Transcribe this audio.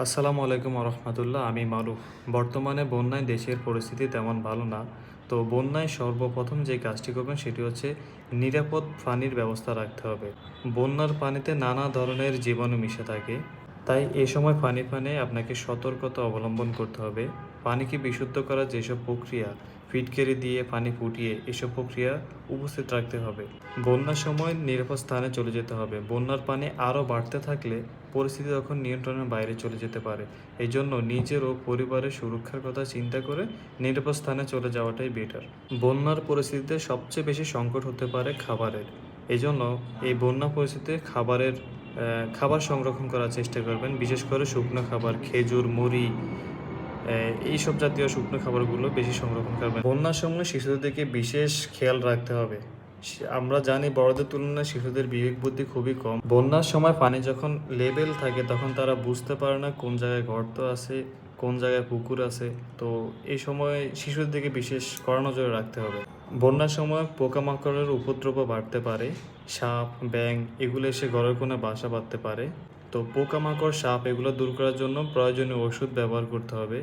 আসসালামু আলাইকুম রহমতুল্লাহ। আমি মারুফ। বর্তমানে বন্যায় দেশের পরিস্থিতি তেমন ভালো না। তো বন্যায় সর্বপ্রথম যে কাজটি করবেন সেটি হচ্ছে নিরাপদ পানির ব্যবস্থা রাখতে হবে। বন্যার পানিতে নানা ধরনের জীবাণু মিশে থাকে। তাই এ সময় পানি আপনাকে সতর্কতা অবলম্বন করতে হবে। পানিকে বিশুদ্ধ করার যেসব প্রক্রিয়া, ফিটকিরি দিয়ে পানি ফুটিয়ে এসব প্রক্রিয়া উপস্থিত রাখতে হবে। বন্যার সময় নিরাপদ স্থানে চলে যেতে হবে। বন্যার পানি আরও বাড়তে থাকলে পরিস্থিতি তখন নিয়ন্ত্রণের বাইরে চলে যেতে পারে। এজন্য নিজের ও পরিবারের সুরক্ষার কথা চিন্তা করে নিরাপদ স্থানে চলে যাওয়াটাই বেটার। বন্যার পরিস্থিতিতে সবচেয়ে বেশি সংকট হতে পারে খাবারের। এজন্য এই বন্যা পরিস্থিতিতে খাবার সংরক্ষণ করার চেষ্টা করবেন। বিশেষ করে শুকনো খাবার, খেজুর, মুড়ি, এইসব জাতীয় শুকনো খাবারগুলো বেশি সংরক্ষণ করবেন। বন্যার সময় শিশুদের দিকে বিশেষ খেয়াল রাখতে হবে। আমরা জানি বড়দের তুলনায় শিশুদের বিবেক বুদ্ধি খুবই কম। বন্যার সময় পানি যখন লেভেল থাকে তখন তারা বুঝতে পারে না কোন জায়গায় গর্ত আছে, কোন জায়গায় পুকুর আছে। তো এই সময় শিশুদের দিকে বিশেষ কড়া নজরে রাখতে হবে। বন্যার সময় পোকামাকড়ের উপদ্রবও বাড়তে পারে। সাপ, ব্যাঙ এগুলো এসে ঘরের কোণে বাসা বাঁধতে পারে। তো পোকামাকড়, সাপ এগুলো দূর করার জন্য প্রয়োজনীয় ওষুধ ব্যবহার করতে হবে।